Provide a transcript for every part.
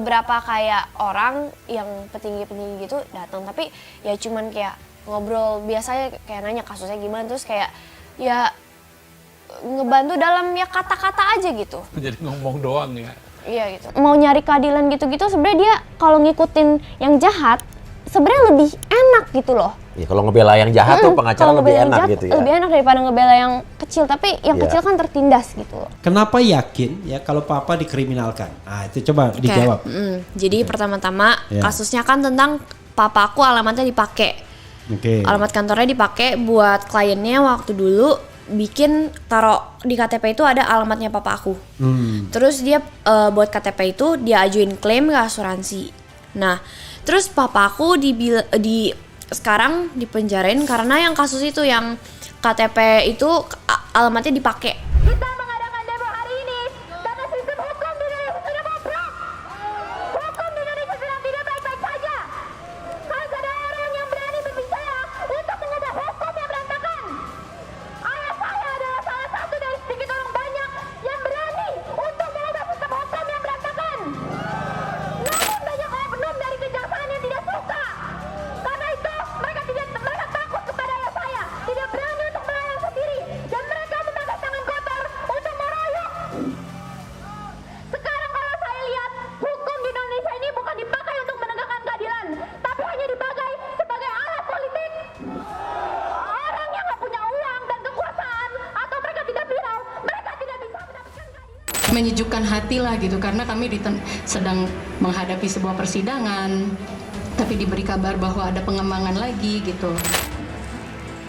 beberapa kayak orang yang petinggi-petinggi gitu datang, tapi ya cuman kayak ngobrol biasanya, kayak nanya kasusnya gimana, terus kayak ya ngebantu dalam ya kata-kata aja gitu. Jadi ngomong doang ya. Iya gitu. Mau nyari keadilan gitu-gitu sebenarnya dia kalau ngikutin yang jahat sebenarnya lebih enak gitu loh. Ya, kalau ngebela yang jahat tuh pengacara lebih enak gitu ya. Lebih enak daripada ngebela yang kecil, tapi yang kecil kan tertindas gitu loh. Kenapa yakin ya kalau papa dikriminalkan? Nah itu coba dijawab. Jadi pertama-tama kasusnya kan tentang papa aku alamatnya dipakai. Alamat kantornya dipakai buat kliennya waktu dulu bikin taruh di KTP itu ada alamatnya papa aku. Terus dia buat KTP itu dia ajuin klaim ke asuransi. Nah, terus papa aku sekarang dipenjarain karena yang kasus itu yang KTP itu alamatnya dipakai. Kita mengadakan demo hari ini karena sistem hukum di Indonesia sudah bobrok. Hukum di Indonesia sedang tidak baik-baik saja. Harus ada orang yang berani berbicara untuk mengubah hukum yang berantakan. Ayah saya adalah salah satu dari sedikit orang banyak yang berani untuk mengubah sistem hukum yang berantakan. Namun banyak oknum dari kejaksaan yang tidak suka. Karena itu mereka takut kepada ayah saya, tidak berani untuk melayani sendiri, dan mereka memakai tangan kotor untuk meroyok. Sekarang kalau saya lihat, hukum di Indonesia ini bukan dipakai untuk menegakkan keadilan, tapi hanya dipakai sebagai alat politik. Orang yang nggak punya uang dan kekuasaan, atau mereka tidak viral, mereka tidak bisa mendapatkan keadilan. Menyejukkan hati lah gitu, karena kami sedang menghadapi sebuah persidangan, tapi diberi kabar bahwa ada pengembangan lagi gitu.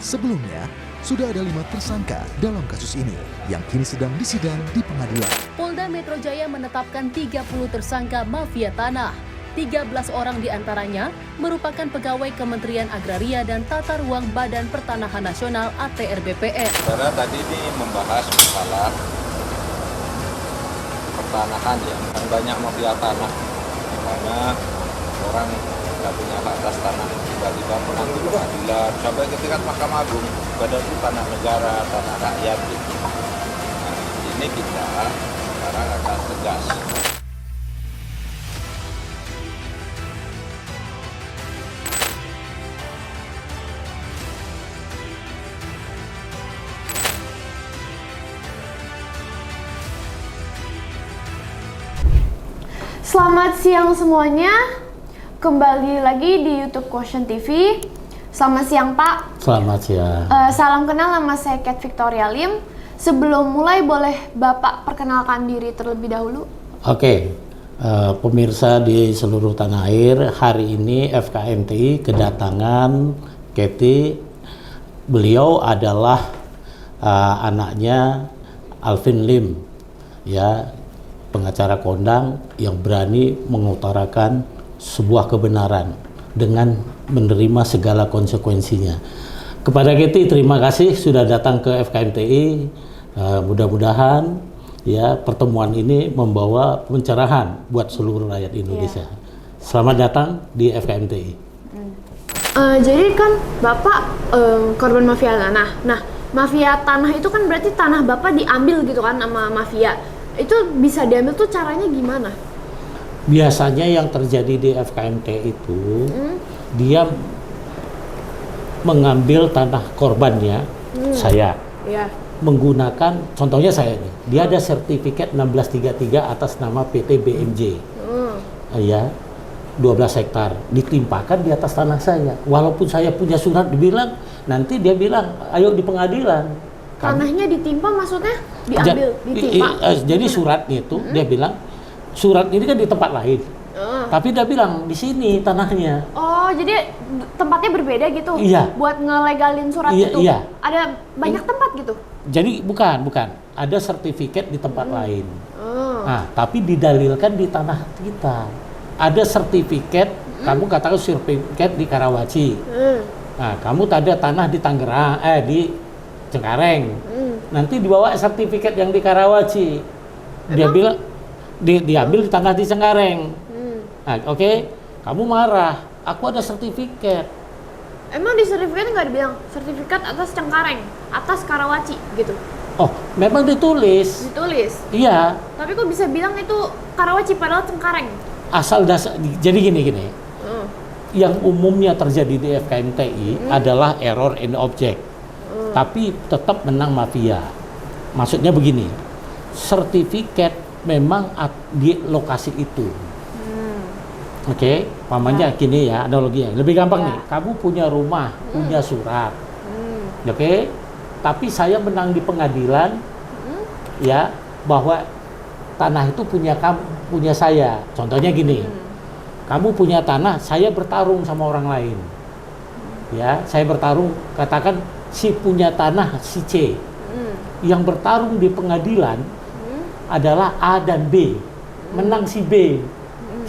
Sebelumnya, sudah ada 5 tersangka dalam kasus ini yang kini sedang disidang di pengadilan. Polda Metro Jaya menetapkan 30 tersangka mafia tanah. 13 orang diantaranya merupakan pegawai Kementerian Agraria dan Tata Ruang Badan Pertanahan Nasional (ATR BPN). Saudara tadi ini membahas masalah pertanahan ya, kan banyak mafia tanah, di mana orang nggak punya hak atas tanah, tiba-tiba menanti pengadilan sampai ke tingkat Mahkamah Agung, padahal itu tanah negara, tanah rakyat gitu. Nah, ini kita sekarang akan tegas. Selamat siang semuanya, kembali lagi di YouTube Quotient TV. Selamat siang Pak. Selamat siang. Salam kenal, nama saya Cat Victoria Lim. Sebelum mulai boleh Bapak perkenalkan diri terlebih dahulu? Oke, pemirsa di seluruh tanah air, hari ini FKMTI kedatangan Cathy. Beliau adalah anaknya Alvin Lim, ya, pengacara kondang yang berani mengutarakan sebuah kebenaran dengan menerima segala konsekuensinya. Kepada Cathy, terima kasih sudah datang ke FKMTI. Mudah-mudahan ya pertemuan ini membawa pencerahan buat seluruh rakyat Indonesia. Selamat datang di FKMTI. Jadi kan Bapak korban mafia tanah. Nah, mafia tanah itu kan berarti tanah Bapak diambil gitu kan sama mafia. Itu bisa diambil tuh caranya gimana? Biasanya yang terjadi di FKMTI itu dia mengambil tanah korbannya, saya menggunakan, contohnya saya nih, dia ada sertifikat 1633 atas nama PT BMJ, ya, 12 hektar ditimpakan di atas tanah saya. Walaupun saya punya surat dibilang, nanti dia bilang, ayo di pengadilan. Tanahnya ditimpa maksudnya? Diambil, ditimpa? Jadi suratnya itu dia bilang, surat ini kan di tempat lain, tapi dia bilang di sini tanahnya. Oh, jadi tempatnya berbeda gitu? Iya. Buat ngelegalin surat itu? Iya. Ada banyak tempat gitu? Jadi bukan. Ada sertifikat di tempat lain. Nah, tapi didalilkan di tanah kita. Ada sertifikat, kamu katakan sertifikat di Karawaci. Nah, kamu ada tanah di Tangerang, di Cengkareng. Nanti dibawa sertifikat yang di Karawaci. Dia bilang diambil di tanah di Cengkareng. Nah, oke, kamu marah. Aku ada sertifikat. Emang di sertifikat nggak dibilang sertifikat atas Cengkareng, atas Karawaci gitu? Oh, memang ditulis. Ditulis? Iya. Tapi kok bisa bilang itu Karawaci padahal Cengkareng? asal dasar. Jadi gini. Yang umumnya terjadi di FKMTI adalah error in object. Tapi tetap menang mafia. Maksudnya begini. Sertifikat memang di lokasi itu. Oke, pamannya gini ya, analoginya. Lebih gampang nih. Kamu punya rumah, punya surat. Oke? Tapi saya menang di pengadilan ya bahwa tanah itu punya kamu, punya saya. Contohnya gini. Kamu punya tanah, saya bertarung sama orang lain. Ya, saya bertarung, katakan si punya tanah si C. Yang bertarung di pengadilan adalah A dan B. Menang si B.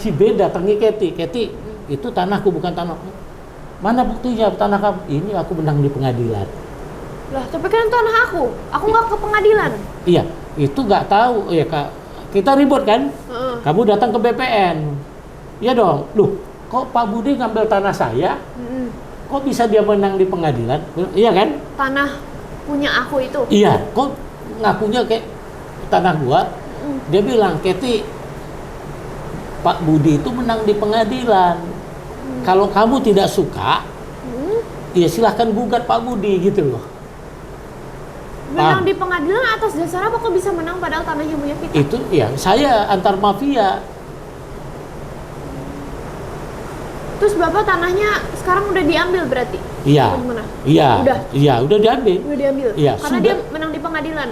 Si B datangi Keti, itu tanahku bukan tanah. Mana buktinya tanah kamu? Ini aku menang di pengadilan. Lah, tapi kan tanah aku nggak ke pengadilan. Iya, itu nggak tahu ya Kak. Kita ribut kan? Kamu datang ke BPN. Iya dong, loh, kok Pak Budi ngambil tanah saya? Kok bisa dia menang di pengadilan? Iya kan? Tanah punya aku itu. Iya, kok ngakunya kayak tanah gua? Dia bilang, Keti, Pak Budi itu menang di pengadilan. Kalau kamu tidak suka, ya silahkan gugat Pak Budi gitu loh. Menang di pengadilan atas dasar apa kok bisa menang padahal tanahnya punya kita? Itu ya, saya antar mafia. Terus Bapak tanahnya sekarang udah diambil berarti? Iya. Iya. Udah diambil. Udah diambil. Iya, karena sudah. dia menang di pengadilan.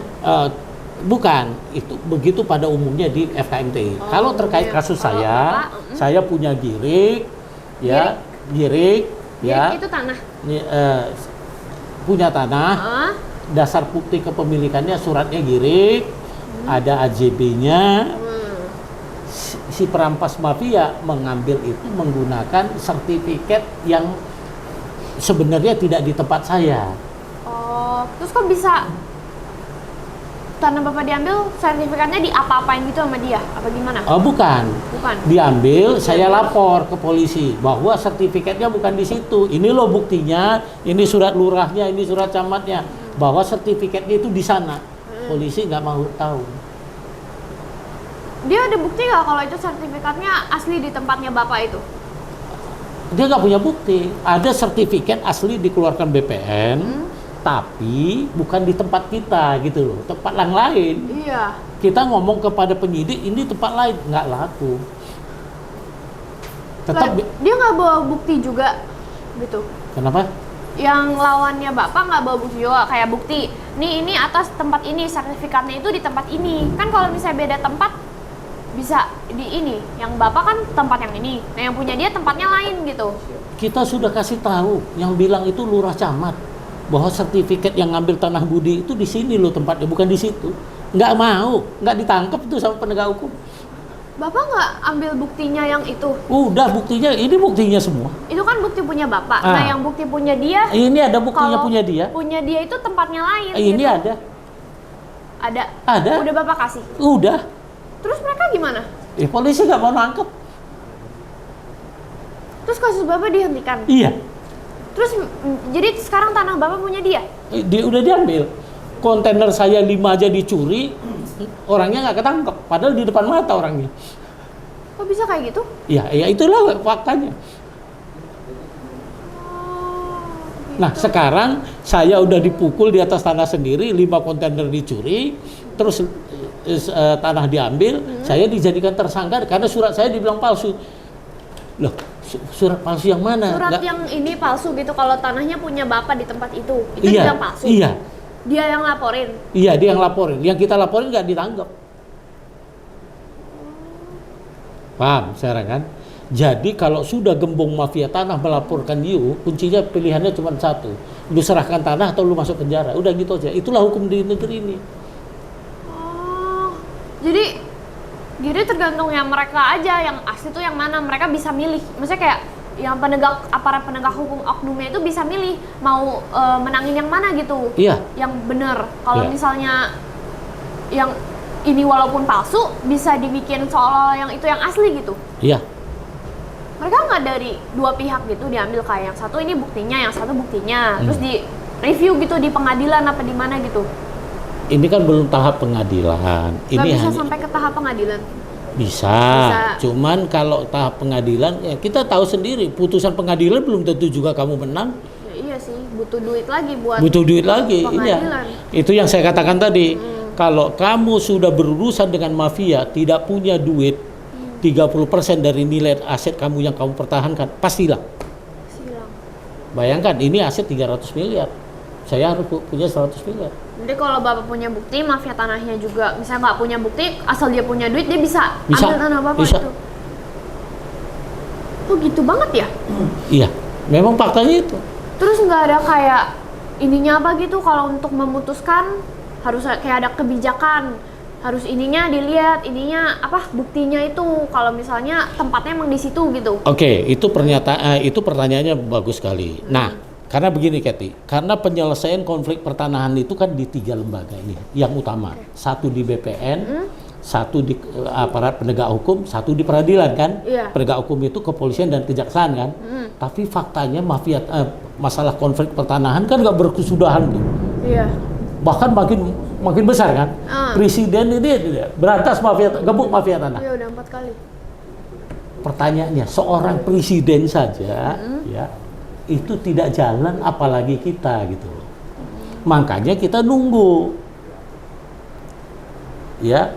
Bukan, itu begitu pada umumnya di FKMTI. Kalau terkait kasus saya punya girik, ya, girik, ya. Girik itu tanah. Punya tanah. Dasar bukti kepemilikannya suratnya girik, ada AJB-nya. Si perampas mafia mengambil itu menggunakan sertifikat yang sebenarnya tidak di tempat saya. Oh, terus kok bisa tanah Bapak diambil, sertifikatnya diapa-apain gitu sama dia? Apa gimana? Oh, bukan. Diambil, saya lapor ke polisi bahwa sertifikatnya bukan di situ. Ini loh buktinya, ini surat lurahnya, ini surat camatnya, bahwa sertifikatnya itu di sana. Polisi nggak mau tahu. Dia ada bukti nggak kalau itu sertifikatnya asli di tempatnya Bapak itu? Dia nggak punya bukti. Ada sertifikat asli dikeluarkan BPN, tapi bukan di tempat kita gitu loh, tempat yang lain. Iya. Kita ngomong kepada penyidik, ini tempat lain, nggak laku. Tetap dia nggak bawa bukti juga, gitu. Kenapa? Yang lawannya Bapak nggak bawa bukti juga, kayak bukti, nih ini atas tempat ini, sertifikatnya itu di tempat ini. Kan kalau misalnya beda tempat, bisa di ini, yang Bapak kan tempat yang ini, nah yang punya dia tempatnya lain gitu. Kita sudah kasih tahu, yang bilang itu lurah camat, bahwa sertifikat yang ngambil tanah Budi itu di sini loh tempatnya, bukan di situ. Nggak mau, nggak ditangkap itu sama penegak hukum. Bapak nggak ambil buktinya yang itu? Udah buktinya, ini buktinya semua. Itu kan bukti punya Bapak. Nah yang bukti punya dia. Ini ada buktinya punya dia. Punya dia itu tempatnya lain. Ini gitu. ada. Ada. Udah Bapak kasih. Udah. Terus mereka gimana? Polisi nggak mau nangkep. Terus kasus Bapak dihentikan? Iya. Terus jadi sekarang tanah Bapak punya dia? Dia udah diambil. Kontainer saya 5 aja dicuri, orangnya nggak ketangkep. Padahal di depan mata orangnya. Kok bisa kayak gitu? Iya, ya itulah faktanya. Nah, sekarang saya udah dipukul di atas tanah sendiri, 5 kontainer dicuri, terus tanah diambil, saya dijadikan tersangka karena surat saya dibilang palsu. Loh, surat palsu yang mana? Surat yang ini palsu gitu, kalau tanahnya punya Bapak di tempat itu iya, bilang palsu? Iya. Dia yang laporin? Iya, dia yang laporin. Yang kita laporin nggak ditangkap. Paham sekarang kan? Jadi kalau sudah gembong mafia tanah melaporkan you, kuncinya pilihannya cuma satu. Lu serahkan tanah atau lu masuk penjara. Udah gitu aja. Itulah hukum di negeri ini. Jadi tergantung yang mereka aja, yang asli tuh yang mana, mereka bisa milih. Maksudnya kayak yang aparat penegak hukum oknumnya itu bisa milih mau menangin yang mana gitu. Iya. Yang bener. Kalau misalnya yang ini walaupun palsu bisa dibikin seolah yang itu yang asli gitu. Iya. Mereka nggak dari dua pihak gitu diambil, kayak yang satu ini buktinya, yang satu buktinya, terus di review gitu di pengadilan apa di mana gitu. Ini kan belum tahap pengadilan. Nggak bisa sampai ke tahap pengadilan. Bisa. Cuman kalau tahap pengadilan, ya kita tahu sendiri, putusan pengadilan belum tentu juga kamu menang. Ya, iya sih, butuh duit lagi buat Butuh duit lagi, iya. Itu yang saya katakan tadi. Kalau kamu sudah berurusan dengan mafia, tidak punya duit, 30% dari nilai aset kamu yang kamu pertahankan, pasti hilang. Bayangkan, ini aset 300 miliar. Saya harus punya 100 miliar. Jadi kalau Bapak punya bukti, mafia tanahnya juga, misalnya nggak punya bukti, asal dia punya duit, dia bisa ambil tanah Bapak itu. Oh gitu banget ya? Iya, memang faktanya itu. Terus nggak ada kayak ininya apa gitu kalau untuk memutuskan harus kayak ada kebijakan, harus ininya dilihat, ininya apa buktinya itu kalau misalnya tempatnya emang di situ gitu. Oke, itu itu pertanyaannya bagus sekali. Nah, karena begini Kathy, karena penyelesaian konflik pertanahan itu kan di 3 lembaga ini yang utama. Satu di BPN, satu di aparat penegak hukum, satu di peradilan kan. Penegak hukum itu kepolisian dan kejaksaan kan. Tapi faktanya mafia masalah konflik pertanahan kan nggak berkesudahan tuh. Bahkan makin besar kan. Presiden ini berantas mafia, gebuk mafia tanah. Iya, udah 4 kali. Pertanyaannya, seorang presiden saja ya itu tidak jalan, apalagi kita gitu. Makanya kita nunggu ya,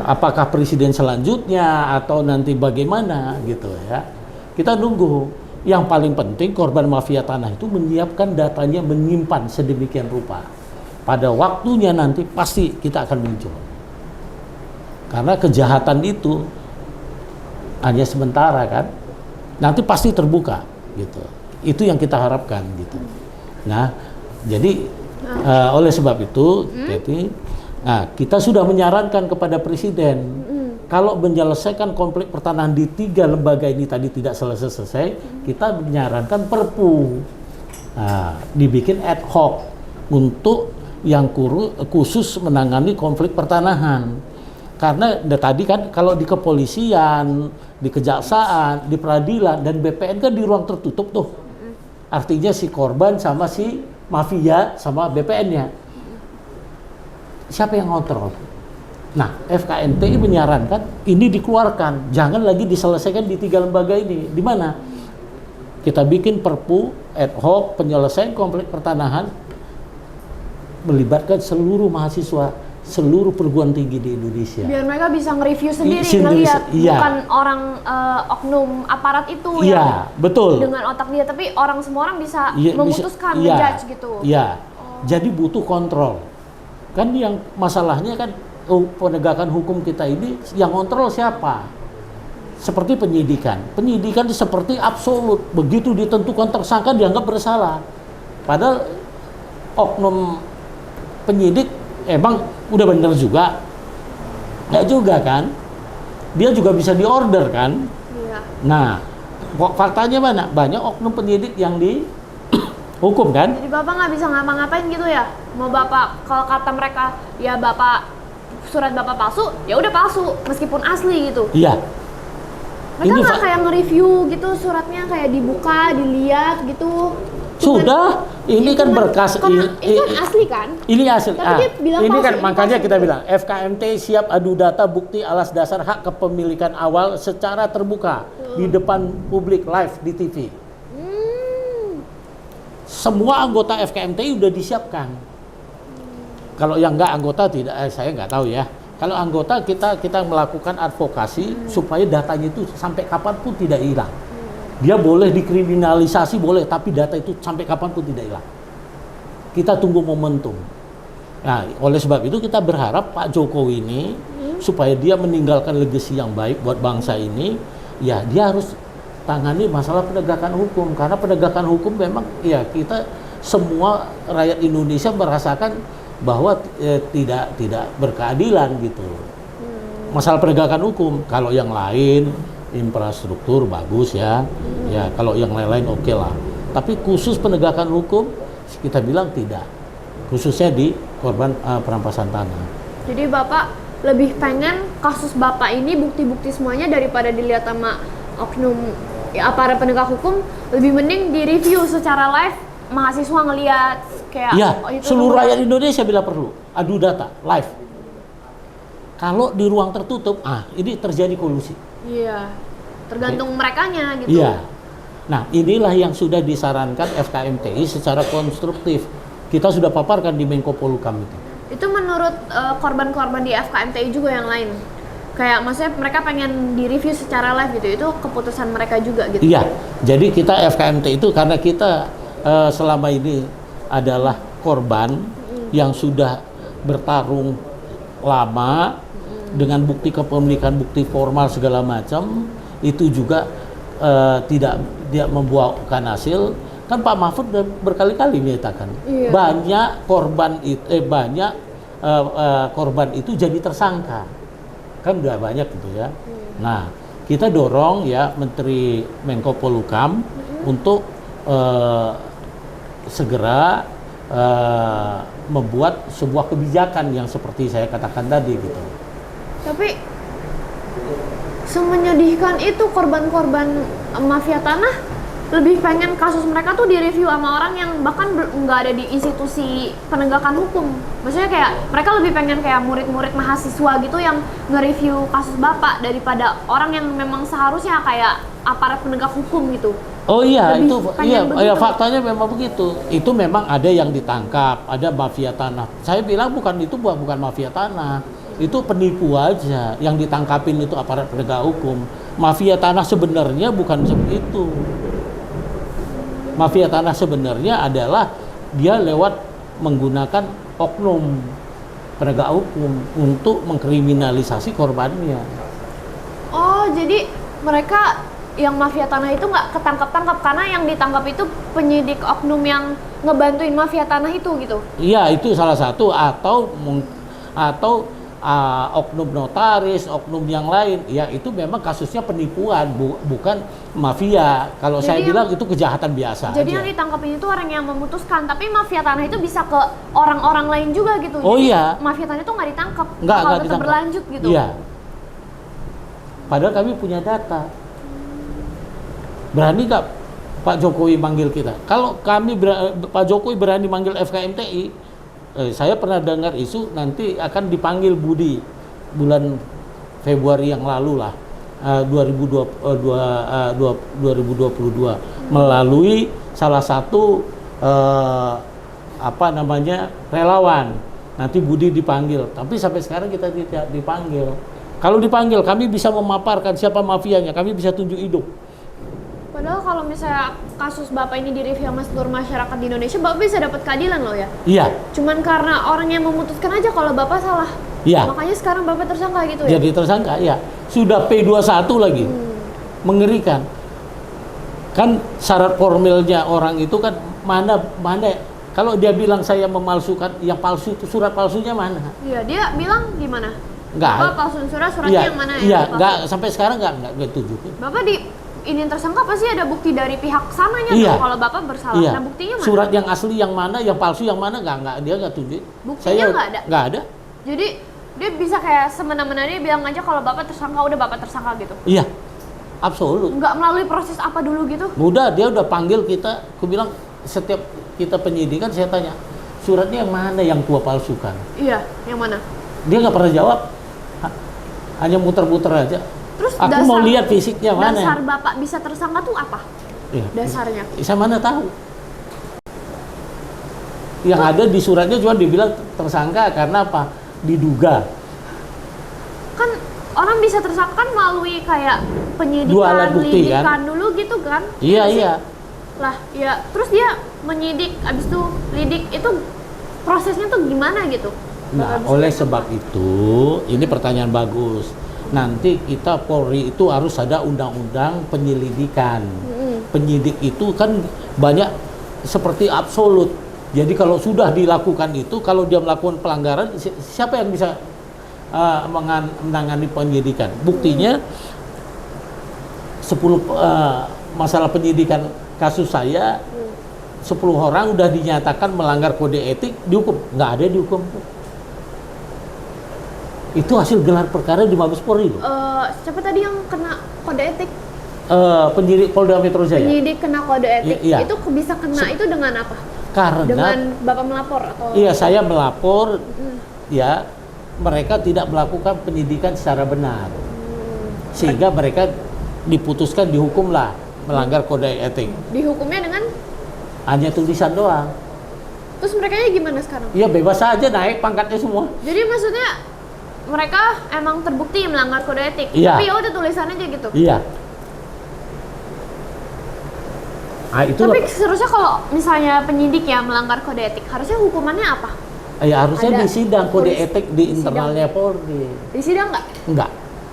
apakah presiden selanjutnya atau nanti bagaimana gitu ya, kita nunggu. Yang paling penting korban mafia tanah itu menyiapkan datanya, menyimpan sedemikian rupa, pada waktunya nanti pasti kita akan muncul, karena kejahatan itu hanya sementara kan, nanti pasti terbuka gitu. Itu yang kita harapkan gitu. Nah, jadi oleh sebab itu, Kathy, kita sudah menyarankan kepada Presiden kalau menyelesaikan konflik pertanahan di 3 lembaga ini tadi tidak selesai, kita menyarankan Perpu, dibikin ad hoc untuk yang khusus menangani konflik pertanahan. Karena tadi kan kalau di kepolisian, di kejaksaan, di peradilan dan BPN kan di ruang tertutup tuh. Artinya si korban sama si mafia sama BPN-nya. Siapa yang ngontrol? Nah, FKNTI menyarankan ini dikeluarkan, jangan lagi diselesaikan di 3 lembaga ini. Di mana? Kita bikin Perpu ad hoc penyelesaian konflik pertanahan melibatkan seluruh mahasiswa, seluruh perguruan tinggi di Indonesia. Biar mereka bisa nge-review sendiri, ngelihat, bukan orang oknum aparat itu yang betul. dengan otak dia, tapi semua orang bisa memutuskan, menjudge gitu. Iya, jadi butuh kontrol. Kan yang masalahnya kan penegakan hukum kita ini yang kontrol siapa? Seperti penyidikan. Penyidikan seperti absolut, begitu ditentukan tersangka dianggap bersalah. Padahal oknum penyidik emang udah bener juga, nggak juga kan? Dia juga bisa diorder kan? Iya. Nah, faktanya mana? Banyak oknum penyidik yang dihukum kan? Jadi Bapak nggak bisa ngapa-ngapain gitu ya? Mau Bapak, kalau kata mereka, ya Bapak surat Bapak palsu, ya udah palsu, meskipun asli gitu. Iya. Mereka nggak kayak nge-review gitu suratnya, kayak dibuka, dilihat gitu. Sudah, ini kan berkas itu kan asli kan? Ini asli. Ini kan makanya kita bilang FKMT siap adu data bukti alas dasar hak kepemilikan awal secara terbuka di depan publik live di TV. Semua anggota FKMT udah disiapkan. Kalau yang nggak anggota tidak, saya nggak tahu ya. Kalau anggota kita melakukan advokasi supaya datanya itu sampai kapanpun tidak hilang. Dia boleh dikriminalisasi, boleh, tapi data itu sampai kapanpun tidak hilang. Kita tunggu momentum. Nah, oleh sebab itu kita berharap Pak Jokowi ini supaya dia meninggalkan legasi yang baik buat bangsa ini, ya dia harus tangani masalah penegakan hukum. Karena penegakan hukum memang, ya kita semua rakyat Indonesia merasakan bahwa tidak berkeadilan gitu. Masalah penegakan hukum, kalau yang lain infrastruktur bagus ya, ya kalau yang lain-lain oke lah. Tapi khusus penegakan hukum kita bilang tidak, khususnya di korban perampasan tanah. Jadi Bapak lebih pengen kasus Bapak ini bukti-bukti semuanya daripada dilihat sama oknum aparat penegak hukum, lebih mending direview secara live, mahasiswa ngelihat kayak ya, seluruh rakyat Indonesia bila perlu adu data live. Kalau di ruang tertutup, ini terjadi kolusi. Iya. Tergantung merekanya gitu. Iya. Nah, inilah yang sudah disarankan FKMTI secara konstruktif. Kita sudah paparkan di Menko Polhukam itu. Itu menurut korban-korban di FKMTI juga yang lain? Kayak maksudnya mereka pengen direview secara live gitu, itu keputusan mereka juga gitu? Iya, jadi kita FKMTI itu karena kita selama ini adalah korban yang sudah bertarung lama dengan bukti kepemilikan, bukti formal segala macam, itu juga tidak membuahkan hasil. Kan Pak Mahfud udah berkali-kali menyatakan banyak korban korban itu jadi tersangka, kan udah banyak gitu ya. Nah, kita dorong ya Menteri Menko Polhukam untuk segera membuat sebuah kebijakan yang seperti saya katakan tadi gitu. Tapi semenyedihkan itu korban-korban mafia tanah lebih pengen kasus mereka tuh direview sama orang yang bahkan nggak ada di institusi penegakan hukum. Maksudnya kayak mereka lebih pengen kayak murid-murid mahasiswa gitu yang nge-review kasus bapak daripada orang yang memang seharusnya kayak aparat penegak hukum gitu. Oh iya, lebih itu iya, faktanya memang begitu. Itu memang ada yang ditangkap, ada mafia tanah. Saya bilang bukan mafia tanah. Itu penipu aja. Yang ditangkapin itu aparat penegak hukum. Mafia tanah sebenarnya bukan seperti itu. Mafia tanah sebenarnya adalah dia lewat menggunakan oknum penegak hukum untuk mengkriminalisasi korbannya. Oh, jadi mereka yang mafia tanah itu nggak ketangkap-tangkap karena yang ditangkap itu penyidik oknum yang ngebantuin mafia tanah itu gitu? Iya, itu salah satu atau oknum notaris, oknum yang lain, ya itu memang kasusnya penipuan, bukan mafia. Kalau saya bilang itu kejahatan biasa. Jadi aja. yang ditangkapin itu orang yang memutuskan, tapi mafia tanah itu bisa ke orang-orang lain juga gitu. Oh jadi, iya. Mafia tanah itu nggak ditangkap, nggak tetap ditangkap. berlanjut gitu. Iya. Padahal kami punya data. Berani nggak Pak Jokowi manggil kita? Kalau Pak Jokowi berani manggil FKMTI. Saya pernah dengar isu nanti akan dipanggil Budi bulan Februari yang lalu lah 2022 melalui salah satu relawan. Nanti Budi dipanggil, tapi sampai sekarang kita tidak dipanggil. Kalau dipanggil kami bisa memaparkan siapa mafianya, kami bisa tunjuk hidup. Padahal kalau misalnya kasus Bapak ini direview sama seluruh masyarakat di Indonesia, Bapak bisa dapat keadilan loh ya? Iya. Cuman karena orang yang memutuskan aja kalau Bapak salah. Iya. Makanya sekarang Bapak tersangka gitu ya? Jadi tersangka, ya. Sudah P21 lagi. Mengerikan. Kan syarat formilnya orang itu kan mana kalau dia bilang saya memalsukan, yang palsu itu surat palsunya mana? Iya, dia bilang gimana? Enggak. Bapak palsuin suratnya yang mana ya? Iya, enggak, sampai sekarang enggak tunjukin. Bapak ini tersangka pasti ada bukti dari pihak sananya iya. Kalau Bapak bersalah. Iya. Nah, buktinya mana? Surat yang asli yang mana, yang palsu yang mana dia nggak tunjuk. Buktinya nggak ada? Nggak ada. Jadi dia bisa kayak semena-mena dia bilang aja kalau Bapak tersangka, udah Bapak tersangka gitu? Iya, absolut. Nggak melalui proses apa dulu gitu? Udah, dia udah panggil kita. Aku bilang setiap kita penyidikan saya tanya, suratnya yang mana yang gua palsukan? Iya, yang mana? Dia nggak pernah jawab. Hanya muter-muter aja. Terus aku mau lihat fisiknya mana. Dasar Bapak bisa tersangka tuh apa? Iya. Dasarnya? Saya mana tahu. Yang ada di suratnya cuma dibilang tersangka karena apa? Diduga. Kan orang bisa tersangka kan melalui kayak penyidikan, lidikan dulu gitu kan? Iya, iya. Lah, ya terus dia menyidik, abis itu lidik, itu prosesnya tuh gimana gitu? Nah, oleh sebab itu, ini pertanyaan bagus. Nanti kita Polri itu harus ada undang-undang penyelidikan. Penyidik itu kan banyak seperti absolut. Jadi kalau sudah dilakukan itu, kalau dia melakukan pelanggaran, siapa yang bisa menangani penyidikan? Buktinya 10 masalah penyidikan kasus saya, 10 orang udah dinyatakan melanggar kode etik, dihukum. Nggak ada dihukum. Itu hasil gelar perkara di Mabes Polri. Siapa tadi yang kena kode etik? Penyidik Polda Metro Jaya. Penyidik kena kode etik. Iya. Itu bisa kena itu dengan apa? Karena dengan Bapak melapor atau? Iya, saya melapor, ya mereka tidak melakukan penyidikan secara benar, sehingga mereka diputuskan dihukumlah melanggar kode etik. Dihukumnya dengan Hanya tulisan doang. terus mereka gimana sekarang? Iya bebas saja naik pangkatnya semua. Jadi maksudnya mereka emang terbukti melanggar kode etik, Iya. tapi ya udah tulisan aja gitu. Iya. Ah, itu Tapi seharusnya kalau misalnya penyidik ya melanggar kode etik, harusnya hukumannya apa? ya harusnya ada di sidang kode tulis- etik di di internalnya Polri. Di sidang nggak? Enggak.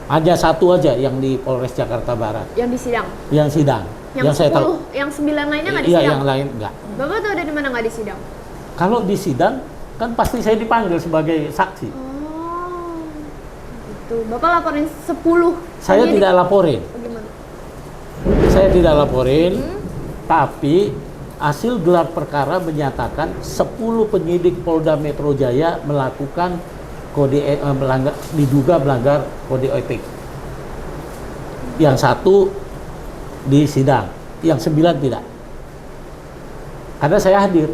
Hanya satu aja yang di Polres Jakarta Barat Yang di sidang? yang sidang. Yang saya 10, tahu. yang 9 lainnya nggak di Iya, sidang? yang lain enggak. Bapak tahu dari mana nggak di sidang? Kalau di sidang kan pasti saya dipanggil sebagai saksi. Oh, gitu. Bapak laporin 10. Saya penyidik. tidak laporin. Bagaimana? Saya tidak laporin, tapi hasil gelar perkara menyatakan 10 penyidik Polda Metro Jaya melakukan diduga melanggar kode etik. Yang 1 di sidang, yang 9 tidak. Karena saya hadir.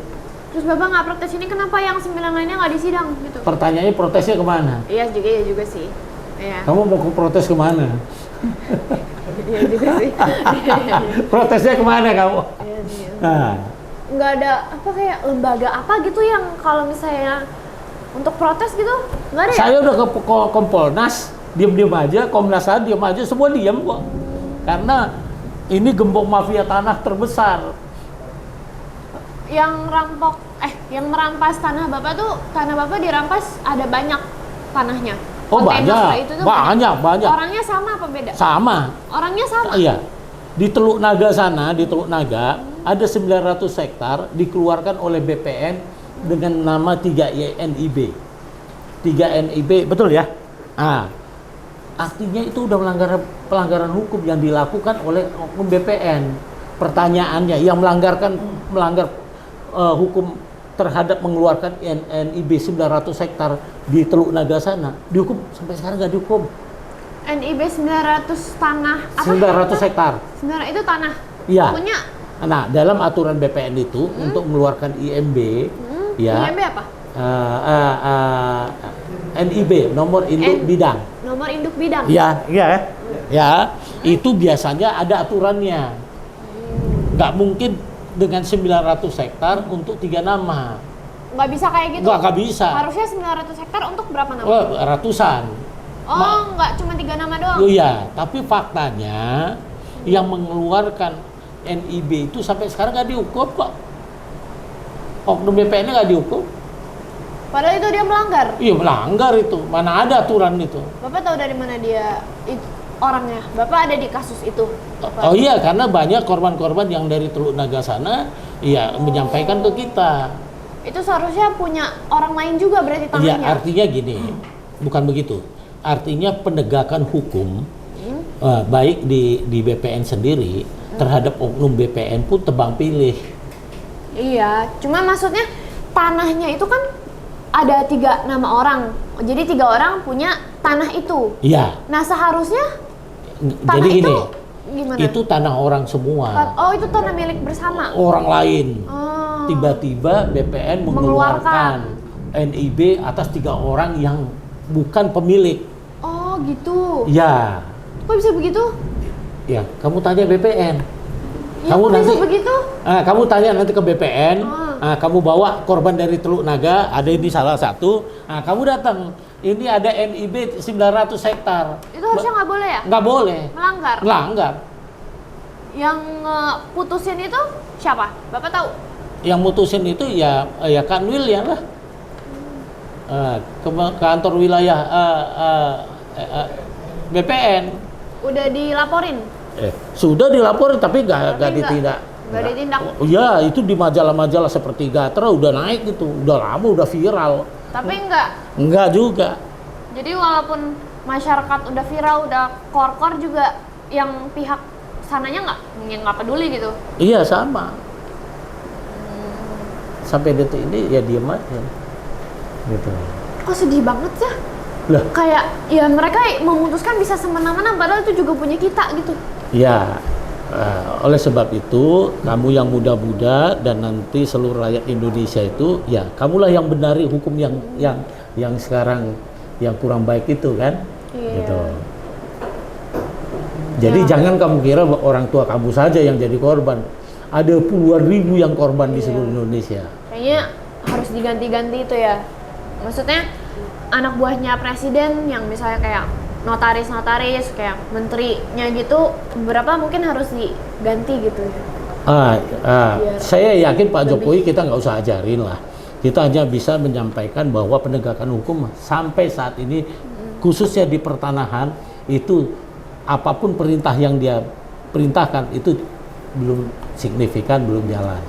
Terus Bapak nggak protes ini, kenapa yang 9 lainnya nggak di sidang gitu? Pertanyaannya protesnya kemana? Iya juga sih. Iya. Kamu mau ke protes kemana? Iya juga sih. Protesnya kemana kamu? Iya, iya. Nah, Nggak ada apa kayak lembaga apa gitu yang kalau misalnya untuk protes gitu nggak ada ya? saya udah ke Kompolnas, diam-diam aja, Komnas HAM diam aja, semua diam kok. Karena ini gembok mafia tanah terbesar. Yang merampas tanah Bapak tuh, tanah Bapak dirampas ada banyak tanahnya. Oh Kontainer banyak, itu tuh banyak. Orangnya sama apa beda? Sama. Orangnya sama. Iya. Di Teluk Naga sana, di Teluk Naga ada 900 hektar dikeluarkan oleh BPN dengan nama 3NIB. 3NIB, betul ya? Ah. Artinya itu udah pelanggaran hukum yang dilakukan oleh oknum BPN. Pertanyaannya yang melanggar hukum terhadap mengeluarkan NIB 900 hektar di Teluk Naga sana, dihukum sampai sekarang nggak dihukum. NIB 900 tanah apa? 900 hektar. 900 itu tanah. Iya. Punya Nah, dalam aturan BPN itu untuk mengeluarkan IMB, ya. IMB apa? NIB, nomor induk bidang. Nomor induk bidang. Ya, ya. Itu biasanya ada aturannya. Nggak mungkin dengan 900 hektar untuk 3 nama. Nggak bisa kayak gitu. Nggak bisa. Harusnya 900 hektar untuk berapa nama? Wah, ratusan. Nggak cuma 3 nama doang. Iya, tapi faktanya yang mengeluarkan NIB itu sampai sekarang nggak dihukum kok. Oknum BPN-nya nggak dihukum. Padahal itu dia melanggar. Iya melanggar itu. Mana ada aturan itu? Bapak tahu dari mana dia orangnya? Bapak ada di kasus itu. Oh iya, karena banyak korban-korban yang dari Teluk Naga sana, iya menyampaikan ke kita. Itu seharusnya punya orang lain juga berarti Iya, tangannya. artinya gini, bukan begitu. Artinya penegakan hukum, baik di BPN sendiri terhadap oknum BPN pun tebang pilih. Iya, cuma maksudnya tanahnya itu kan ada 3 nama orang. Jadi 3 orang punya tanah itu. Iya. Nah seharusnya tanah Jadi gini, itu gimana? itu tanah orang semua. Oh itu tanah milik bersama. Orang lain. Oh. Tiba-tiba BPN mengeluarkan NIB atas 3 orang yang bukan pemilik. Oh gitu. Ya. Kok bisa begitu? Ya, kamu tanya BPN. Ya, Kamu kok bisa nanti begitu? kamu tanya nanti ke BPN. Kamu bawa korban dari Teluk Naga, ada ini salah satu. Kamu datang. Ini ada NIB 900 hektar. Itu harusnya nggak boleh ya? Nggak boleh. Melanggar. Melanggar. Yang putusin itu siapa? Bapak tahu? Yang mutusin itu ya Kanwil ya lah. Ke kantor wilayah BPN. Udah dilaporin? Sudah dilaporin tapi nggak ditindak. Nggak ditindak? Oh, iya, itu di majalah-majalah seperti Gatra udah naik gitu, udah lama, udah viral. Tapi enggak? Enggak juga. Jadi walaupun masyarakat udah viral, udah kor-kor juga yang pihak sananya nggak peduli gitu? Iya sama. Sampai detik ini ya diem aja. Gitu. Kok sedih banget ya? Lah. Kayak ya mereka memutuskan bisa semena-mena padahal itu juga punya kita gitu. Ya, oleh sebab itu kamu yang muda-muda dan nanti seluruh rakyat Indonesia itu ya kamulah yang benari hukum yang sekarang yang kurang baik itu kan. Iya. Gitu. Jadi jangan kamu kira orang tua kamu saja yang jadi korban. Ada puluhan ribu yang korban di seluruh Indonesia. Kayaknya harus diganti-ganti itu ya. Maksudnya anak buahnya presiden yang misalnya kayak notaris-notaris, kayak menterinya gitu, beberapa mungkin harus diganti gitu ya. Saya yakin Pak Jokowi kita nggak usah ajarin lah. Kita hanya bisa menyampaikan bahwa penegakan hukum sampai saat ini, khususnya di pertanahan, itu apapun perintah yang dia perintahkan itu belum signifikan, belum jalan.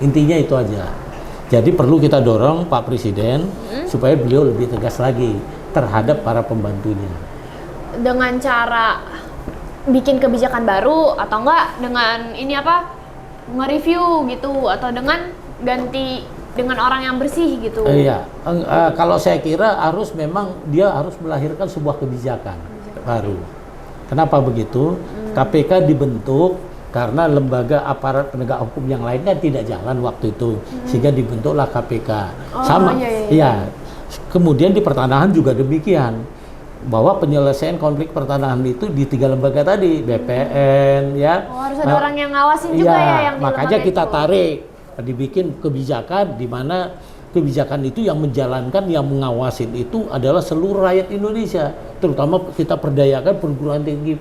Intinya itu aja. Jadi perlu kita dorong Pak Presiden supaya beliau lebih tegas lagi terhadap para pembantunya. Dengan cara bikin kebijakan baru atau enggak dengan ini apa nge-review gitu atau dengan ganti dengan orang yang bersih gitu. Iya, kalau saya kira memang dia harus melahirkan sebuah kebijakan baru. Kenapa begitu? KPK dibentuk karena lembaga aparat penegak hukum yang lainnya tidak jalan waktu itu, sehingga dibentuklah KPK. Iya. Kemudian di pertanahan juga demikian, bahwa penyelesaian konflik pertanahan itu di 3 lembaga tadi, BPN, ya. Harus ada orang yang ngawasin juga ya yang di makanya lembaga kita itu. tarik, dibikin kebijakan di mana kebijakan itu yang menjalankan, yang mengawasin itu adalah seluruh rakyat Indonesia, terutama kita perdayakan perguruan tinggi,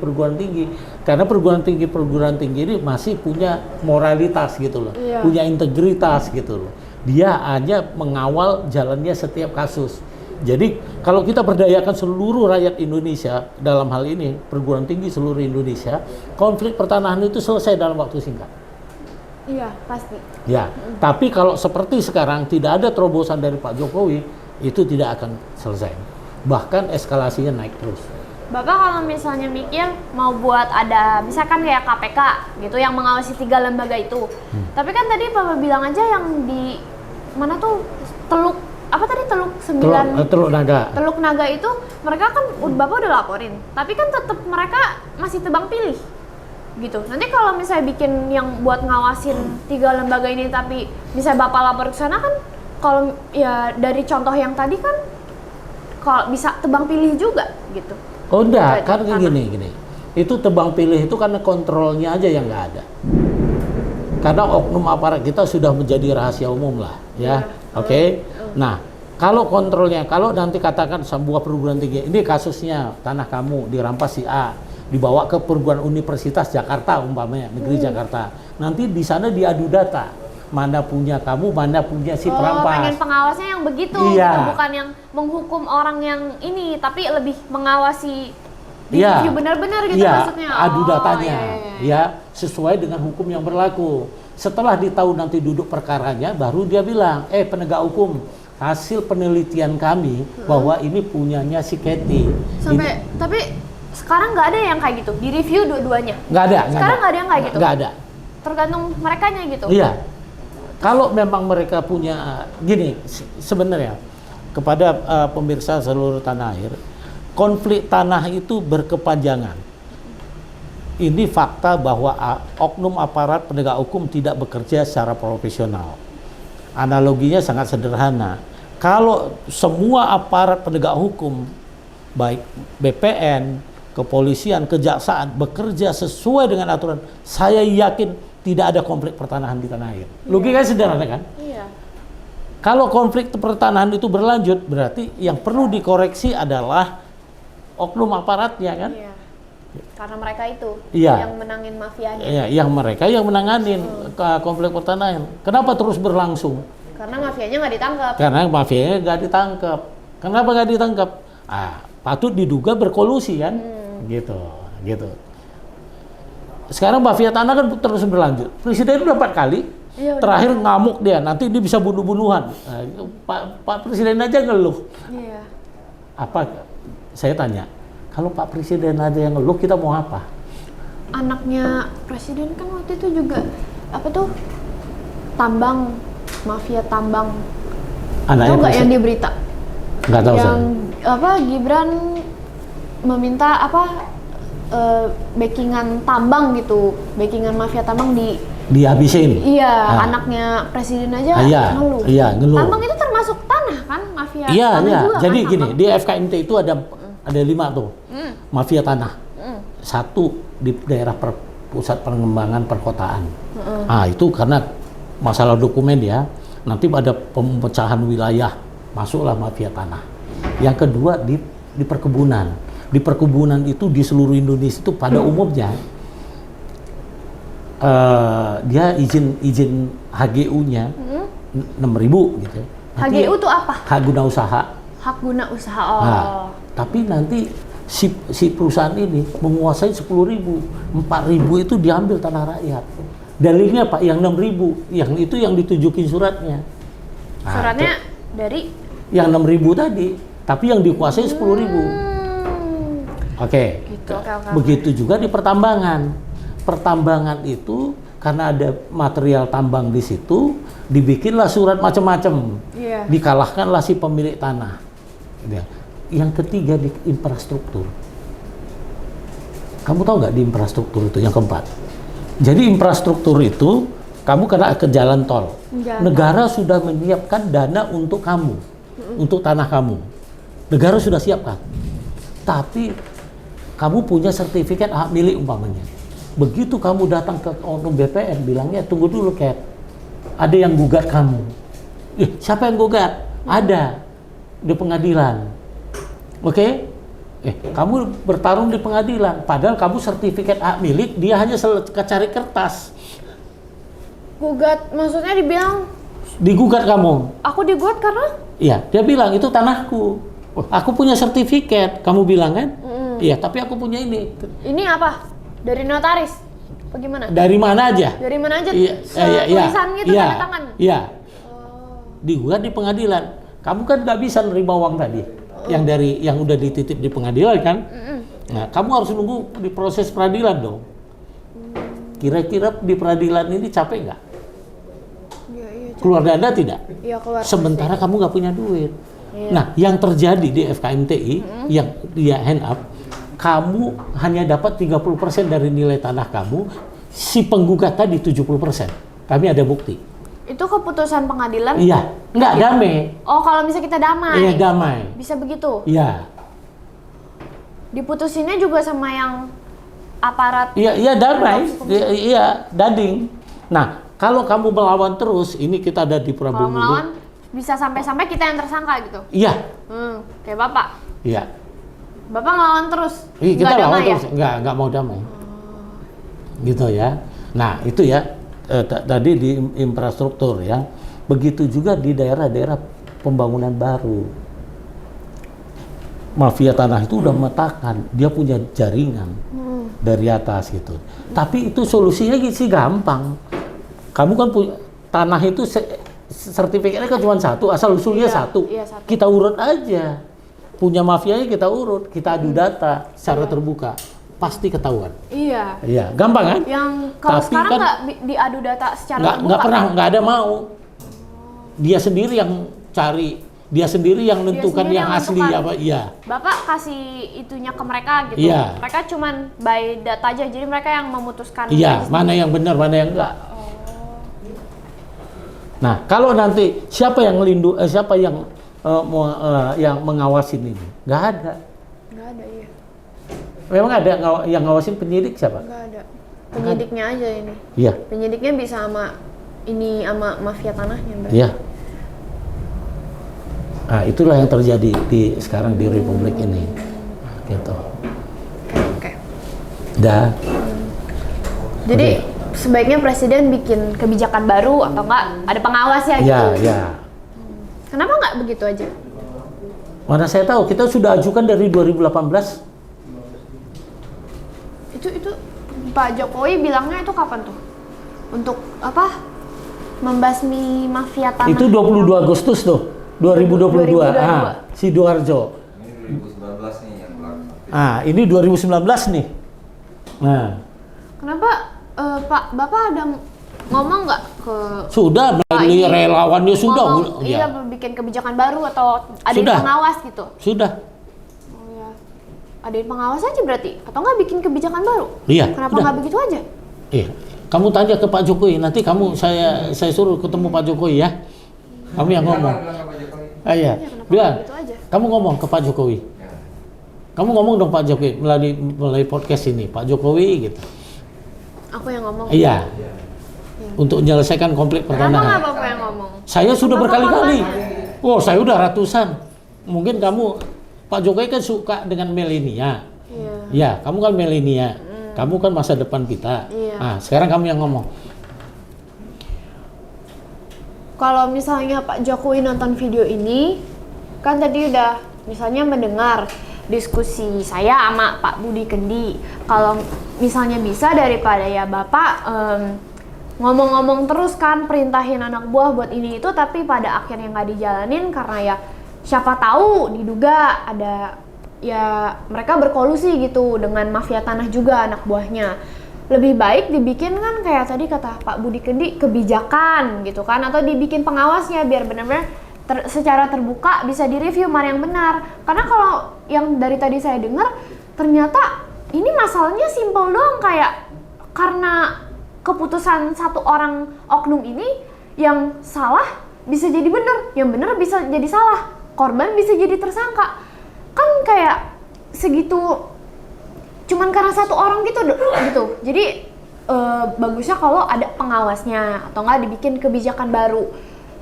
karena perguruan tinggi ini masih punya moralitas gitu loh, punya integritas gitu loh. Dia hanya mengawal jalannya setiap kasus. Jadi kalau kita berdayakan seluruh rakyat Indonesia dalam hal ini perguruan tinggi seluruh Indonesia, konflik pertanahan itu selesai dalam waktu singkat. Iya, pasti. Ya, tapi kalau seperti sekarang tidak ada terobosan dari Pak Jokowi, itu tidak akan selesai. Bahkan eskalasinya naik terus. Bapak kalau misalnya mikir mau buat ada misalkan kayak KPK gitu yang mengawasi 3 lembaga itu. Tapi kan tadi Bapak bilang aja yang di mana tuh Teluk Naga itu mereka kan Bapak udah laporin. Tapi kan tetap mereka masih tebang pilih. Gitu. Nanti kalau misalnya bikin yang buat ngawasin 3 lembaga ini tapi misalnya Bapak lapor ke sana kan kalau ya dari contoh yang tadi kan kalau bisa tebang pilih juga gitu. Oh enggak, karena gini. Itu tebang pilih itu karena kontrolnya aja yang nggak ada. Karena oknum aparat kita sudah menjadi rahasia umum lah, ya. Oke. Nah, kalau kontrolnya, kalau nanti katakan sebuah perguruan tinggi, ini kasusnya tanah kamu dirampas si A, dibawa ke perguruan Universitas Jakarta umpamanya, negeri Jakarta. Nanti di sana diadu data. Mana punya kamu, mana punya si perampas. Pengen pengawasnya yang begitu, gitu. Bukan yang menghukum orang yang ini, tapi lebih mengawasi review benar-benar gitu maksudnya. Adu datanya, ya sesuai dengan hukum yang berlaku. Setelah ditahu nanti duduk perkaranya, baru dia bilang, penegak hukum, hasil penelitian kami bahwa ini punyanya si Kathy. Tapi sekarang nggak ada yang kayak gitu, di review dua-duanya. Nggak ada. Sekarang nggak ada yang kayak gitu. Nggak ada. Tergantung merekanya gitu. Iya. Kalau memang mereka punya, gini sebenarnya kepada pemirsa seluruh tanah air, konflik tanah itu berkepanjangan. Ini fakta bahwa oknum aparat penegak hukum tidak bekerja secara profesional. Analoginya sangat sederhana. Kalau semua aparat penegak hukum, baik BPN, kepolisian, kejaksaan bekerja sesuai dengan aturan, saya yakin tidak ada konflik pertanahan di tanah air. Logikanya sederhana kan? Iya. Kalau konflik pertanahan itu berlanjut, berarti yang perlu dikoreksi adalah oknum aparatnya kan? Iya. Karena mereka itu yang menangin mafianya. Iya, yang mereka yang menanganin konflik pertanahan. Kenapa terus berlangsung? Karena mafianya nggak ditangkap. Karena mafianya nggak ditangkap. Kenapa nggak ditangkap? Patut diduga berkolusi kan? Gitu. Sekarang mafia tanah kan terus berlanjut. Presiden udah 4 kali. Terakhir ngamuk dia, nanti dia bisa bunuh-bunuhan. Pak Presiden aja ngeluh. Iya. Apa? Saya tanya, kalau Pak Presiden aja yang ngeluh, kita mau apa? Anaknya Presiden kan waktu itu juga tambang, mafia tambang. Anaknya tahu nggak yang di berita? Nggak tahu yang saya. Gibran meminta backingan tambang gitu, backingan mafia tambang di dihabisin. Iya, Nah. anaknya presiden aja Iya, ngeluh. iya, ngeluh. Tambang itu termasuk tanah kan, mafia Iya, tanah iya. juga Jadi kan, gini, tambang. di FKMT itu ada 5 tuh mafia tanah. Satu di daerah pusat pengembangan perkotaan. Ah, itu karena masalah dokumen ya. Nanti ada pemecahan wilayah, masuklah mafia tanah. Yang kedua di perkebunan. Di perkebunan itu di seluruh Indonesia itu pada umumnya dia izin HGU-nya 6.000 gitu. Nanti HGU tuh apa? hak guna usaha. Hak guna usaha. Oh. Nah, tapi nanti si perusahaan ini menguasai 10.000, 4.000 itu diambil tanah rakyat. Dalilnya Pak, yang 6.000, yang itu yang ditunjukin suratnya. Nah, Suratnya dari yang 6.000 tadi, tapi yang dikuasai 10.000. Oke. Gitu, oke. Begitu juga di pertambangan. Pertambangan itu karena ada material tambang di situ, dibikinlah surat macam-macam. Iya. Dikalahkanlah si pemilik tanah. Gitu ya. Yang ketiga di infrastruktur. Kamu tahu nggak di infrastruktur itu yang keempat? Jadi infrastruktur itu kamu kena ke jalan tol. Negara sudah menyiapkan dana untuk kamu, untuk tanah kamu. Negara sudah siapkan. Tapi kamu punya sertifikat hak milik umpamanya. Begitu kamu datang ke oknum BPN, bilangnya tunggu dulu Kat. Ada yang gugat kamu. Siapa yang gugat? Ada di pengadilan. Oke? Kamu bertarung di pengadilan, padahal kamu sertifikat hak milik, dia hanya cari kertas. Gugat, maksudnya dibilang Digugat kamu. aku digugat karena? Iya, dia bilang itu tanahku. Aku punya sertifikat, kamu bilang kan? Iya, tapi aku punya ini. Ini apa? Dari notaris? Bagaimana? Dari mana aja? Dari mana aja? Iya, Tulisan gitu, tanda tangan? Iya. Digugat di pengadilan. Kamu kan nggak bisa nerima uang tadi. Yang udah dititip di pengadilan kan? Nah, kamu harus nunggu di proses peradilan dong. Kira-kira di peradilan ini capek nggak? Iya, Keluar dana tidak? Iya, keluar. Sementara kamu nggak punya duit. Iya. Nah, yang terjadi di FKMTI, yang dia hand up, kamu hanya dapat 30% dari nilai tanah kamu, si penggugat tadi 70%. Kami ada bukti. Itu keputusan pengadilan? Iya, nggak damai. Oh, kalau misalnya kita damai? Iya, damai. Bisa begitu? Iya. Diputusinnya juga sama yang aparat? Iya, damai. Iya, dading. Nah, kalau kamu melawan terus, ini kita ada di Kalau Prabu melawan, bisa sampai-sampai kita yang tersangka gitu? Iya. Kayak Bapak? Iya. Bapak ngelawan terus? Iya, kita Nggak lawan damai terus. ya? Nggak mau damai. Gitu ya. Nah, itu ya. Tadi di infrastruktur ya. Begitu juga di daerah-daerah pembangunan baru. Mafia tanah itu udah memetakan, dia punya jaringan dari atas gitu. Tapi itu solusinya sih gampang. Kamu kan punya tanah itu sertifikatnya kan cuma satu, asal usulnya satu. Kita urut aja. Punya mafianya kita urut, kita adu data secara terbuka. Pasti ketahuan. Iya. Iya, gampang kan? Yang kalau tapi sekarang kan nggak diadu data secara nggak terbuka? pernah, nggak ada mau. Dia sendiri yang cari, dia sendiri yang menentukan yang asli apa. Iya. Bapak kasih itunya ke mereka gitu. Iya. Mereka cuman by data aja, jadi mereka yang memutuskan. Iya, mana yang benar, mana yang enggak. Nah, kalau nanti siapa yang siapa yang mengawasin ini? Nggak ada. Nggak ada, iya. Memang ada yang ngawasin penyidik siapa? Nggak ada. Penyidiknya aja ini. Iya. Penyidiknya bisa sama mafia tanahnya. Berarti. Iya. Nah, itulah yang terjadi sekarang di Republik ini. Gitu. Oke. Dah. Jadi sebaiknya presiden bikin kebijakan baru atau enggak ada pengawas ya gitu. Iya, iya. Kenapa nggak begitu aja? Mana saya tahu, kita sudah ajukan dari 2018. Itu Pak Jokowi bilangnya itu kapan tuh? Untuk apa? Membasmi mafia tanah. Itu 22 Agustus tuh, 2022. Ah, Sidoarjo. Ini 2019 nih yang belakang. Ah, ini 2019 nih. Nah, kenapa Pak Bapak ada ngomong nggak ke sudah melalui relawannya sudah. Iya, bikin kebijakan baru atau ada Sudah. pengawas gitu? Sudah. Oh ya, ada pengawas aja berarti? Atau nggak bikin kebijakan baru? Iya. Kenapa sudah. nggak begitu aja? Iya, Kamu tanya ke Pak Jokowi, nanti saya suruh ketemu Pak Jokowi ya. Kamu yang ngomong. Iya. Bilang, kamu ngomong ke Pak Jokowi. Kamu ngomong dong Pak Jokowi melalui podcast ini, Pak Jokowi gitu. Aku yang ngomong. Iya. Untuk menyelesaikan konflik pertanahan. Kenapa Bapak yang ngomong? Saya sudah berkali-kali. Oh, saya udah ratusan. Mungkin kamu, Pak Jokowi kan suka dengan milenial. Iya. Ya, kamu kan milenial. Kamu kan masa depan kita. Iya. Nah, sekarang kamu yang ngomong. Kalau misalnya Pak Jokowi nonton video ini, kan tadi udah misalnya mendengar diskusi saya sama Pak Budi Kendi. Kalau misalnya bisa daripada ya Bapak ngomong-ngomong terus kan perintahin anak buah buat ini itu, tapi pada akhirnya nggak dijalanin karena ya siapa tahu diduga ada ya mereka berkolusi gitu dengan mafia tanah juga anak buahnya. Lebih baik dibikin kan kayak tadi kata Pak Budi Kendi kebijakan gitu kan, atau dibikin pengawasnya biar benar-benar secara terbuka bisa direview mana yang benar. Karena kalau yang dari tadi saya dengar ternyata ini masalahnya simpel doang, kayak karena keputusan satu orang oknum ini yang salah bisa jadi benar, yang benar bisa jadi salah, korban bisa jadi tersangka. Kan kayak segitu cuman karena satu orang gitu. Jadi bagusnya kalau ada pengawasnya atau nggak dibikin kebijakan baru.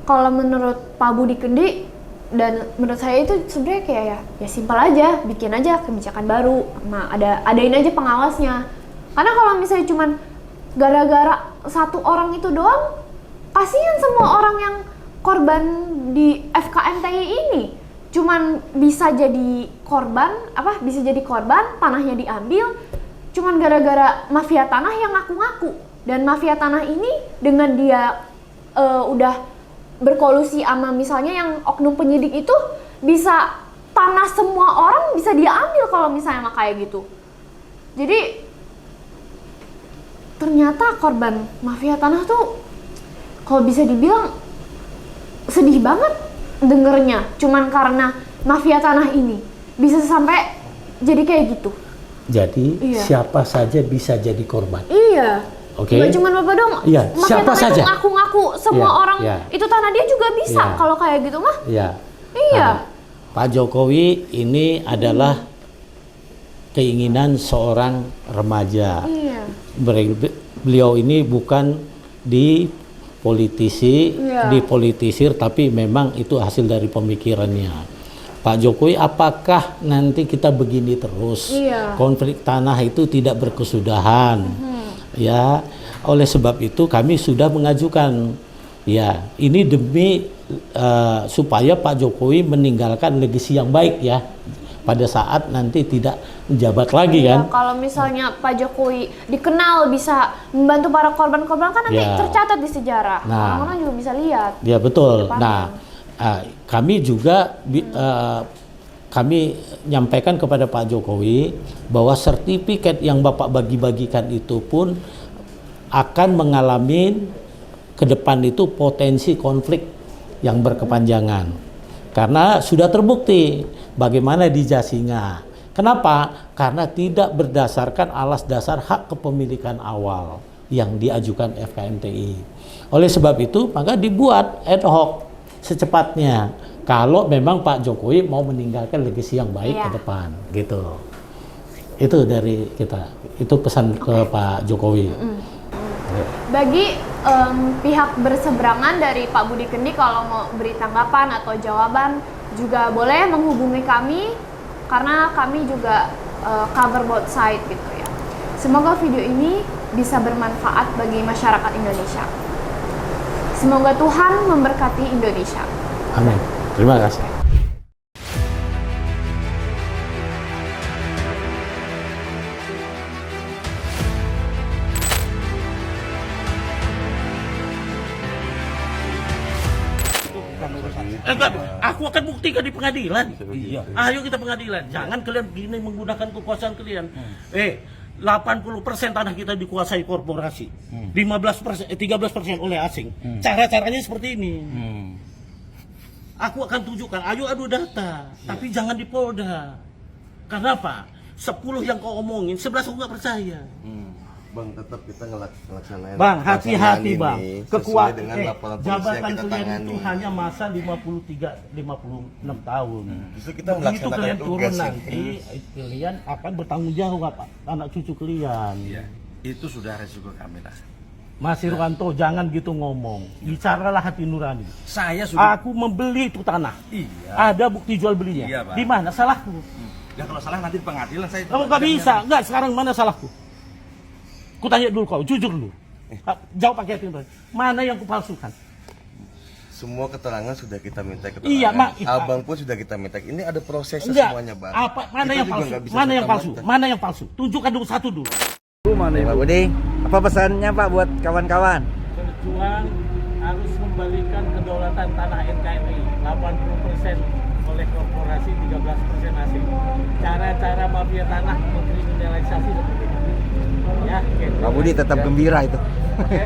Kalau menurut Pak Budi Kendi dan menurut saya itu sebenarnya kayak ya simpel aja, bikin aja kebijakan baru, adain aja pengawasnya. Karena kalau misalnya cuman gara-gara satu orang itu doang, kasihan semua orang yang korban di FKMTI ini. Cuman bisa jadi korban, tanahnya diambil, cuman gara-gara mafia tanah yang ngaku-ngaku. Dan mafia tanah ini dengan dia udah berkolusi sama misalnya yang oknum penyidik itu, bisa tanah semua orang bisa dia ambil kalau misalnya kayak gitu. Jadi ternyata korban mafia tanah tuh kalau bisa dibilang sedih banget dengernya, cuman karena mafia tanah ini bisa sampai jadi kayak gitu. Jadi siapa saja bisa jadi korban. Iya. Oke. Gak cuma Bapak dong. Iya. Mafia Siapa tanah saja. itu ngaku-ngaku semua orang itu tanah dia juga bisa. Kalau kayak gitu mah. Iya. Iya. Pak Jokowi ini adalah keinginan seorang remaja. Iya. Beliau ini bukan dipolitisir, tapi memang itu hasil dari pemikirannya. Pak Jokowi, apakah nanti kita begini terus? Konflik tanah itu tidak berkesudahan. Ya, oleh sebab itu kami sudah mengajukan. Ya, ini demi supaya Pak Jokowi meninggalkan legasi yang baik ya. Pada saat nanti tidak menjabat lagi kan. Kalau misalnya Pak Jokowi dikenal bisa membantu para korban-korban kan nanti tercatat di sejarah. Orang-orang juga bisa lihat. Ya betul. Nah, kami juga kami nyampaikan kepada Pak Jokowi bahwa sertifikat yang Bapak bagi-bagikan itu pun akan mengalami ke depan itu potensi konflik yang berkepanjangan. Karena sudah terbukti bagaimana di Jasinga. Kenapa? Karena tidak berdasarkan alas dasar hak kepemilikan awal yang diajukan FKMTI. Oleh sebab itu, maka dibuat ad hoc secepatnya. Kalau memang Pak Jokowi mau meninggalkan legasi yang baik ke depan, gitu. Itu dari kita. Itu pesan ke Pak Jokowi. Bagi pihak berseberangan dari Pak Budi Kendi, kalau mau beri tanggapan atau jawaban juga boleh menghubungi kami, karena kami juga cover both side gitu ya. Semoga video ini bisa bermanfaat bagi masyarakat Indonesia. Semoga Tuhan memberkati Indonesia. Amin. Terima kasih. Aku akan buktikan di pengadilan. Iya. Ayo kita pengadilan. Jangan kalian begini menggunakan kekuasaan kalian. 80% tanah kita dikuasai korporasi. 13% oleh asing. Cara-caranya seperti ini. Aku akan tunjukkan. Ayo adu data. Tapi jangan di Polda. Karena apa? 10 yang kau omongin, 11 aku nggak percaya. Bang, tetap kita ngelaksanain. Bang, hati-hati bang. Sesuai dengan laporan polisi yang jabatan kita kalian tangani. itu hanya masa 56 tahun. Justru kita Begitu melaksanakan kalian turun tugas nanti, kalian akan bertanggung jawab anak cucu kalian. Iya, itu sudah resiko kami lah. Mas Irwanto, jangan gitu ngomong. Bicaralah hati nurani. Saya sudah. Aku membeli itu tanah. Iya. Ada bukti jual belinya. Iya, Pak. Di mana salahku? Ya kalau salah nanti di pengadilan saya. Kamu nggak bisa, nggak sekarang mana salahku? Ku tanya dulu kau, jujur dulu. Jawab pakai hati nurani. Mana yang kupalsukan? Semua keterangan sudah kita minta keterangan. Iya, Abang pun sudah kita minta. Ini ada prosesnya enggak. semuanya, Bang. Apa? Mana Kita yang juga palsu? nggak bisa Mana yang palsu? serta-merta. Mana yang palsu? Tunjukkan dulu satu dulu. Pak Budi, apa pesannya Pak buat kawan-kawan? Berjuang harus membalikan kedaulatan tanah NKRI 80% oleh korporasi, 13% asing. Cara-cara mafia tanah mengkriminalisasi seperti itu. Ya, Pak Budi tetap gembira itu. Oke.